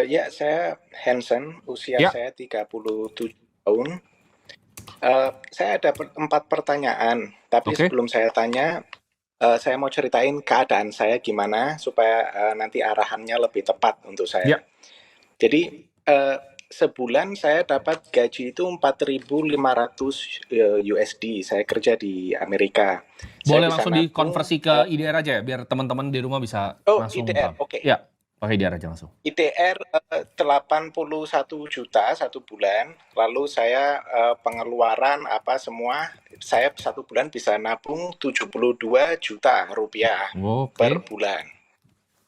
Ya, saya Hansen, usia Ya, saya 37 tahun. Saya ada 4 pertanyaan, tapi oke. sebelum saya tanya, saya mau ceritain keadaan saya gimana supaya nanti arahannya lebih tepat untuk saya. Ya, Jadi, sebulan saya dapat gaji itu 4.500 USD. Saya kerja di Amerika. Saya boleh bisa langsung nabung. dikonversi ke IDR aja ya, biar teman-teman di rumah bisa Oh, langsung IDR, paham. oke. Ya, pakai IDR aja langsung. IDR 81 juta satu bulan, lalu saya pengeluaran apa semua, saya satu bulan bisa nabung 72 juta rupiah per Oke. bulan.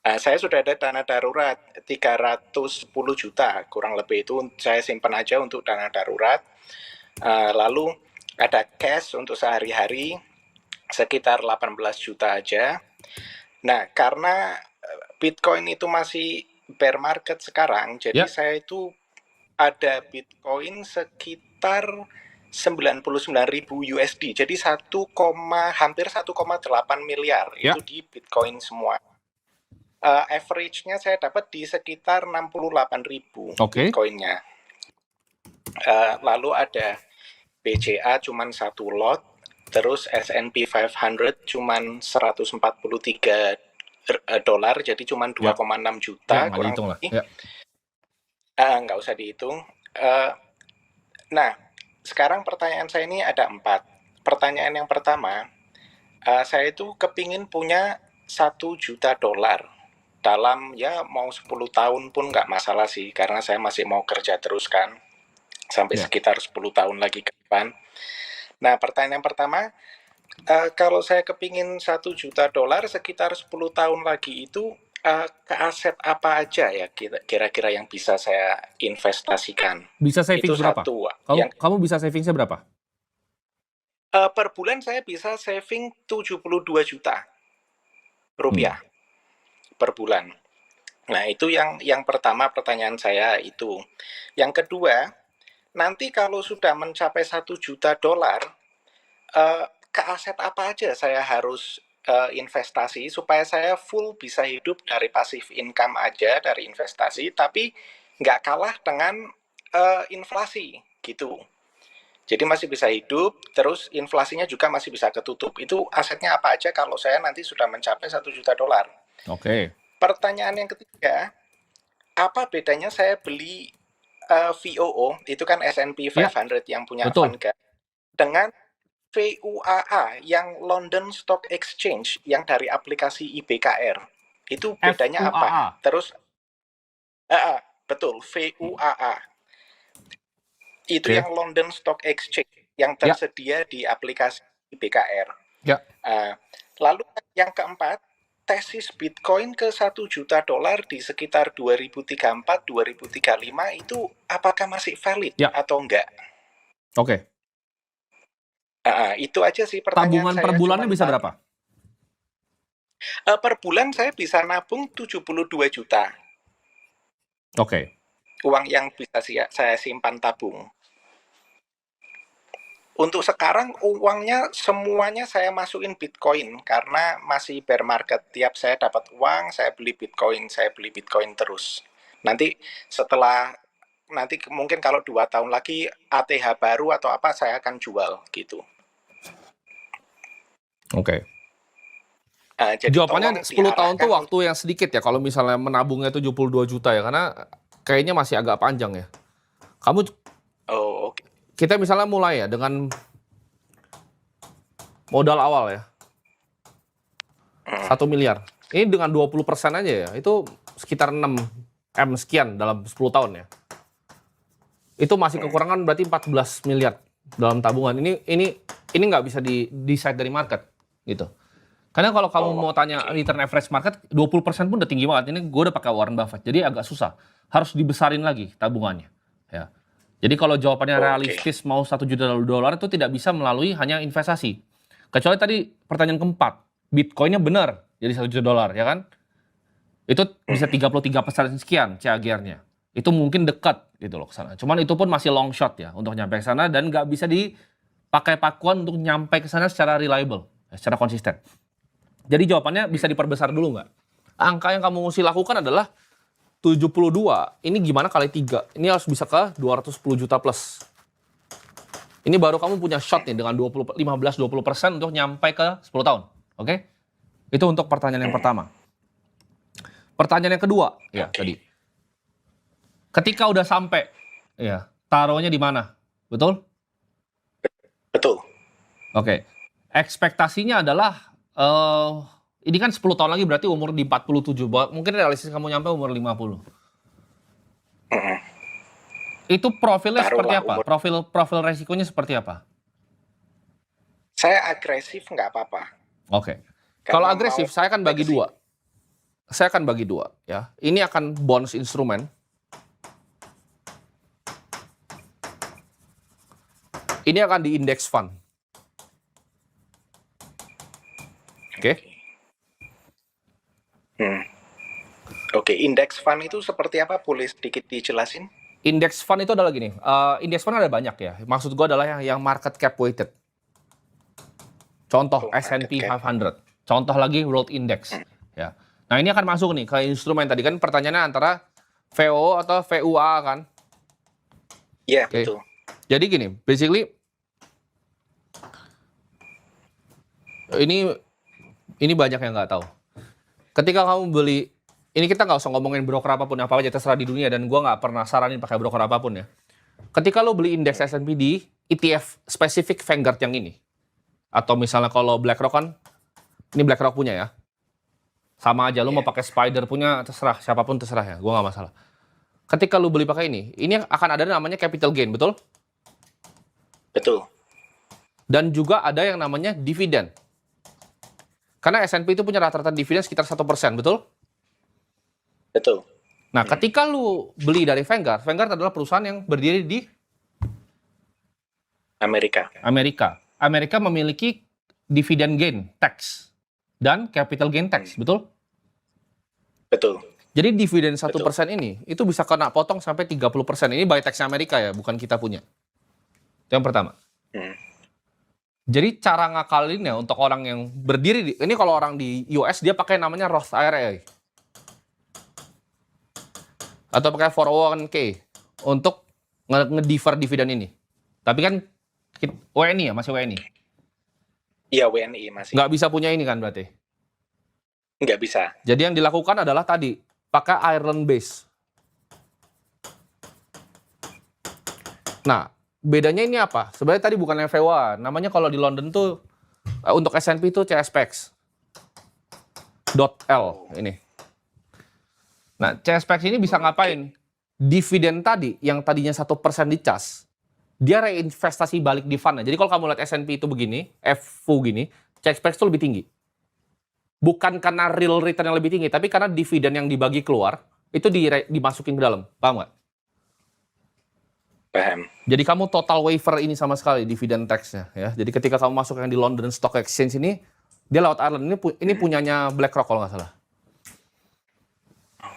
Nah, saya sudah ada dana darurat 310 juta, kurang lebih itu saya simpan aja untuk dana darurat. Lalu ada cash untuk sehari-hari sekitar 18 juta aja. Nah, karena Bitcoin itu masih bear market sekarang, jadi Ya, saya itu ada Bitcoin sekitar 99.000 USD. Jadi hampir 1,8 miliar ya. itu di Bitcoin semua. Average-nya saya dapat di sekitar 68.000 Oke. Bitcoin-nya. Lalu ada BCA cuman satu lot, terus S&P 500 cuman 143 dolar, jadi cuman Ya, 2,6 ya juta nggak kurang dihitung lah. lebih. Ya, Nggak usah dihitung. Nah, sekarang pertanyaan saya ini ada 4. Pertanyaan yang pertama, saya itu kepingin punya 1 juta dolar dalam ya mau 10 tahun pun nggak masalah sih, karena saya masih mau kerja terus kan, sampai ya. sekitar 10 tahun lagi ke depan. Nah, pertanyaan yang pertama, kalau saya kepingin 1 juta dolar sekitar 10 tahun lagi itu, ke aset apa aja ya kira-kira yang bisa saya investasikan? Bisa Itu savings berapa? satu. Kamu Yang kamu bisa savingsnya berapa? per bulan saya bisa saving 72 juta Hmm. rupiah per bulan. Nah, itu yang pertama pertanyaan saya itu. Yang kedua, nanti kalau sudah mencapai 1 juta dolar, ke aset apa aja saya harus investasi supaya saya full bisa hidup dari passive income aja dari investasi, tapi nggak kalah dengan inflasi gitu. Jadi masih bisa hidup, terus inflasinya juga masih bisa ketutup. Itu asetnya apa aja kalau saya nanti sudah mencapai 1 juta dolar. Oke. Pertanyaan yang ketiga, apa bedanya saya beli VOO, itu kan S&P Ya, 500 yang punya betul. Vanguard, dengan VUAA yang London Stock Exchange yang dari aplikasi IBKR. Itu bedanya apa? FUAA. Terus, betul, VUAA. Itu Oke. yang London Stock Exchange yang Ya, tersedia di aplikasi IBKR. ya. Lalu yang keempat, tesis Bitcoin ke 1 juta dolar di sekitar 2034-2035 itu apakah masih valid Ya. atau enggak? Oke. Itu aja sih pertanyaan Tabungan per saya, cuma bulannya bisa 4. berapa? Per bulan saya bisa nabung 72 juta Oke. uang yang bisa saya simpan tabung. Untuk sekarang uangnya semuanya saya masukin Bitcoin karena masih bear market. Tiap saya dapat uang, saya beli Bitcoin terus. Nanti setelah mungkin kalau 2 tahun lagi ATH baru atau apa saya akan jual gitu. Oke. Jadi Jawabannya tolong 10 tahun tuh diarahkan untuk. waktu yang sedikit ya kalau misalnya menabungnya 72 juta ya, karena kayaknya masih agak panjang ya. Kamu Oh, oke. Kita misalnya mulai ya dengan modal awal ya, Hmm. 1 miliar. Ini dengan 20% aja ya, itu sekitar 6 M sekian dalam 10 tahun ya. Itu masih kekurangan berarti 14 miliar dalam tabungan. Ini nggak bisa di-decide dari market gitu. Karena kalau kamu Oh, mau tanya oke. return average market, 20% pun udah tinggi banget. Ini gue udah pakai Warren Buffett, jadi agak susah. Harus dibesarin lagi tabungannya. Ya. Jadi kalau jawabannya Oke. realistis mau 1 juta dolar itu tidak bisa melalui hanya investasi. Kecuali tadi pertanyaan keempat, Bitcoinnya benar jadi 1 juta dolar, ya kan? Itu bisa Hmm. 33% sekian CAGR-nya. Itu mungkin dekat gitu loh ke sana. Cuman itu pun masih long shot ya untuk nyampe ke sana dan nggak bisa dipakai pakuan untuk nyampe ke sana secara reliable, secara konsisten. Jadi jawabannya bisa diperbesar dulu nggak? Angka yang kamu mesti lakukan adalah 72, ini gimana kali 3? Ini harus bisa ke 210 juta plus. Ini baru kamu punya shot nih dengan 15-20% untuk nyampe ke 10 tahun. Oke? Itu untuk pertanyaan yang pertama. Pertanyaan yang kedua, ya tadi. Ketika udah sampai, ya, taruhnya di mana? Betul? Betul. Oke. Ekspektasinya adalah ini kan 10 tahun lagi berarti umur di 47. Mungkin realistis kamu nyampe umur 50. Itu profilnya seperti apa? Profil resikonya seperti apa? Saya agresif nggak apa-apa. Oke. Kalau agresif, saya akan bagi dua. Saya akan bagi dua, ya. Ini akan bonds instrumen. Ini akan di index fund. Oke. Oke, index fund itu seperti apa? Boleh sedikit dijelasin? Index fund itu adalah gini. Index fund ada banyak ya. Maksud gue adalah yang market cap weighted. Contoh S&P 500. Contoh lagi World Index. Ya. Nah ini akan masuk nih ke instrumen tadi kan pertanyaannya antara VO atau VUA kan? Iya, betul. Jadi gini, basically ini banyak yang nggak tahu. Ketika kamu beli, ini kita nggak usah ngomongin broker apapun, apa aja terserah di dunia, dan gue nggak pernah saranin pakai broker apapun ya. Ketika lo beli indeks S&P di ETF spesifik Vanguard yang ini, atau misalnya kalau BlackRock kan, ini BlackRock punya ya, sama aja lo mau pakai Spider punya, terserah, siapapun terserah ya, gue nggak masalah. Ketika lo beli pakai ini akan ada namanya capital gain, betul? Betul. Dan juga ada yang namanya dividen. Karena S&P itu punya rata-rata dividen sekitar 1%, betul? Betul. Nah, ketika lu beli dari Vanguard, Vanguard adalah perusahaan yang berdiri di Amerika. Amerika memiliki dividen gain tax dan capital gain tax, betul? Betul. Jadi dividen 1% ini, itu bisa kena potong sampai 30%. Ini by tax Amerika ya, bukan kita punya. Itu yang pertama. Jadi cara ngakalinnya untuk orang yang berdiri ini kalau orang di US dia pakai namanya Roth IRA atau pakai 401k untuk nge-defer dividen ini. Tapi kan WNI ya, masih WNI. Iya, WNI masih. Nggak bisa punya ini kan berarti? Nggak bisa. Jadi yang dilakukan adalah tadi pakai Ireland base. Nah, bedanya ini apa? Sebenarnya tadi bukan VWA, namanya kalau di London tuh untuk S&P itu CSPX. .L ini. Nah, CSPX ini bisa ngapain? Dividen tadi yang tadinya 1% dicas, dia reinvestasi balik di fund. Jadi kalau kamu lihat S&P itu begini, FU gini, CSPX itu lebih tinggi. Bukan karena real return yang lebih tinggi, tapi karena dividen yang dibagi keluar itu dimasukin ke dalam. Paham nggak? Paham. Jadi kamu total waiver ini sama sekali dividen tax-nya ya. Jadi ketika kamu masuk yang di London Stock Exchange ini, dia lewat Ireland. Ini punyanya BlackRock kalau nggak salah.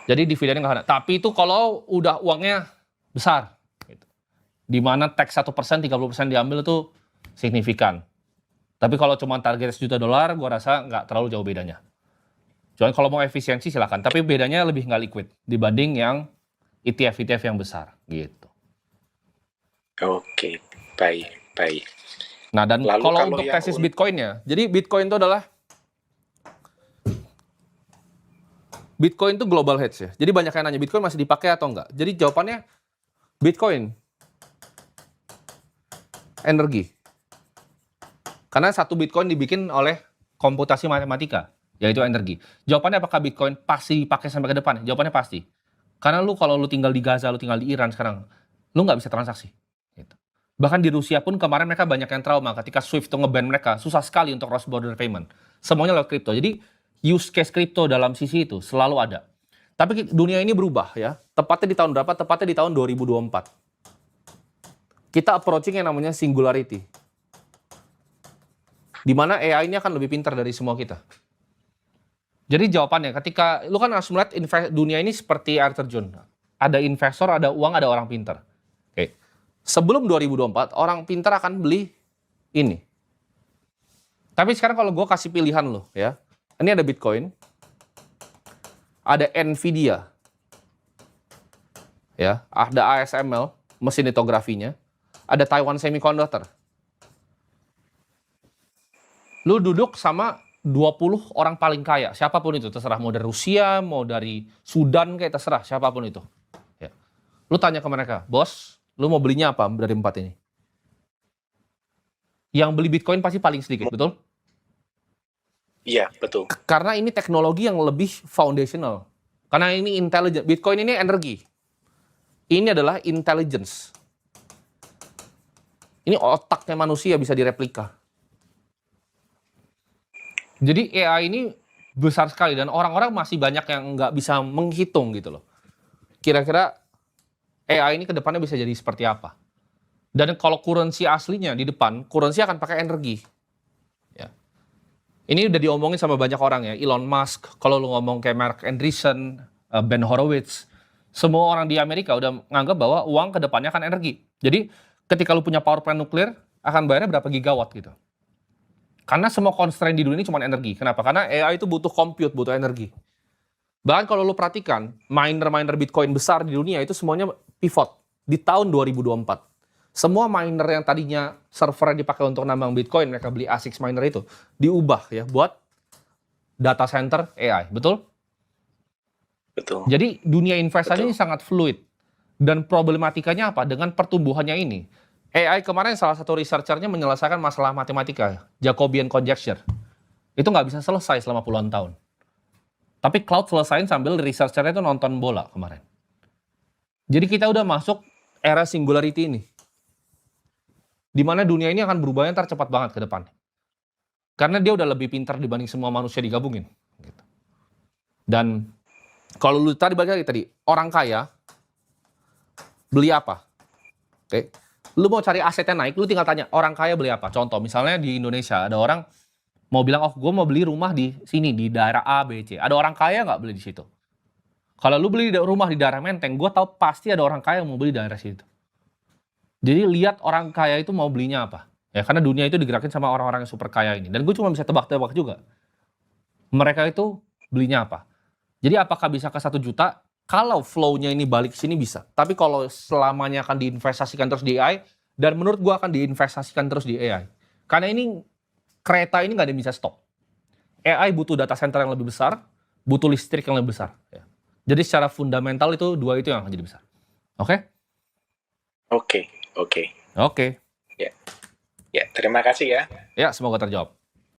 Jadi dividennya nggak ada. Tapi itu kalau udah uangnya besar. Gitu. Di mana tax 1%, 30% diambil itu signifikan. Tapi kalau cuma target $1 juta, gue rasa nggak terlalu jauh bedanya. Cuman kalau mau efisiensi silakan. Tapi bedanya lebih nggak liquid dibanding yang ETF yang besar gitu. Oke, baik. Nah, dan kalau untuk tesis Bitcoin-nya, jadi Bitcoin itu adalah Bitcoin itu global hedge ya. Jadi banyak yang nanya Bitcoin masih dipakai atau enggak. Jadi jawabannya Bitcoin energi. Karena satu Bitcoin dibikin oleh komputasi matematika, yaitu energi. Jawabannya apakah Bitcoin pasti dipakai sampai ke depan? Jawabannya pasti. Karena kalau lu tinggal di Gaza, lu tinggal di Iran sekarang, lu nggak bisa transaksi. Gitu. Bahkan di Rusia pun kemarin mereka banyak yang trauma ketika SWIFT itu nge-ban mereka, susah sekali untuk cross border payment. Semuanya lewat kripto. Jadi use case kripto dalam sisi itu selalu ada. Tapi dunia ini berubah ya. Tepatnya di tahun berapa? Tepatnya di tahun 2024. Kita approaching yang namanya singularity. Di mana AI ini akan lebih pintar dari semua kita. Jadi jawabannya ketika lu kan harus melihat dunia ini seperti air terjun. Ada investor, ada uang, ada orang pintar. Oke. Sebelum 2024, orang pintar akan beli ini. Tapi sekarang kalau gue kasih pilihan lo ya. Ini ada Bitcoin, ada Nvidia, ya, ada ASML, mesin litografinya, ada Taiwan Semiconductor. Lu duduk sama 20 orang paling kaya, siapapun itu, terserah mau dari Rusia, mau dari Sudan, kayak terserah, siapapun itu. Ya. Lu tanya ke mereka, bos, lu mau belinya apa dari 4 ini? Yang beli Bitcoin pasti paling sedikit, betul? Iya, betul. Karena ini teknologi yang lebih foundational. Karena ini intelligent. Bitcoin ini energi. Ini adalah intelligence. Ini otaknya manusia bisa direplika. Jadi AI ini besar sekali dan orang-orang masih banyak yang nggak bisa menghitung gitu loh. Kira-kira AI ini ke depannya bisa jadi seperti apa? Dan kalau currency aslinya di depan, currency akan pakai energi. Ya. Ini udah diomongin sama banyak orang ya, Elon Musk, kalau lu ngomong kayak Mark Andreessen, Ben Horowitz, semua orang di Amerika udah nganggap bahwa uang ke depannya akan energi. Jadi ketika lu punya power plant nuklir, akan bayarnya berapa gigawatt gitu. Karena semua constraint di dunia ini cuma energi. Kenapa? Karena AI itu butuh compute, butuh energi. Bahkan kalau lu perhatikan, miner-miner Bitcoin besar di dunia itu semuanya pivot di tahun 2024. Semua miner yang tadinya server yang dipakai untuk nambang Bitcoin, mereka beli ASIC miner itu, diubah ya buat data center AI. Betul? Betul. Jadi dunia investasi Betul. ini sangat fluid. Dan problematikanya apa? Dengan pertumbuhannya ini. AI kemarin salah satu researchernya menyelesaikan masalah matematika, Jacobian conjecture. Itu nggak bisa selesai selama puluhan tahun. Tapi cloud selesain sambil researchernya itu nonton bola kemarin. Jadi kita udah masuk era singularity ini. Di mana dunia ini akan berubahnya ntar cepat banget ke depan. Karena dia udah lebih pintar dibanding semua manusia digabungin. Gitu. Dan kalau lu tadi balik lagi tadi, orang kaya beli apa? Oke. Lu mau cari asetnya naik, lu tinggal tanya orang kaya beli apa. Contoh misalnya di Indonesia ada orang mau bilang, oh gue mau beli rumah di sini, di daerah A, B, C. Ada orang kaya nggak beli di situ? Kalau lu beli rumah di daerah Menteng, gue tahu pasti ada orang kaya yang mau beli di daerah situ. Jadi lihat orang kaya itu mau belinya apa. Ya karena dunia itu digerakin sama orang-orang yang super kaya ini. Dan gue cuma bisa tebak-tebak juga. Mereka itu belinya apa. Jadi apakah bisa ke 1 juta? Kalau flow-nya ini balik ke sini bisa. Tapi kalau selamanya akan diinvestasikan terus di AI, dan menurut gue akan diinvestasikan terus di AI. Karena ini kereta ini nggak ada yang bisa stop. AI butuh data center yang lebih besar, butuh listrik yang lebih besar. Ya. Jadi secara fundamental itu dua itu yang akan jadi besar. Oke? Oke. Oke. Ya, terima kasih ya. Ya, semoga terjawab.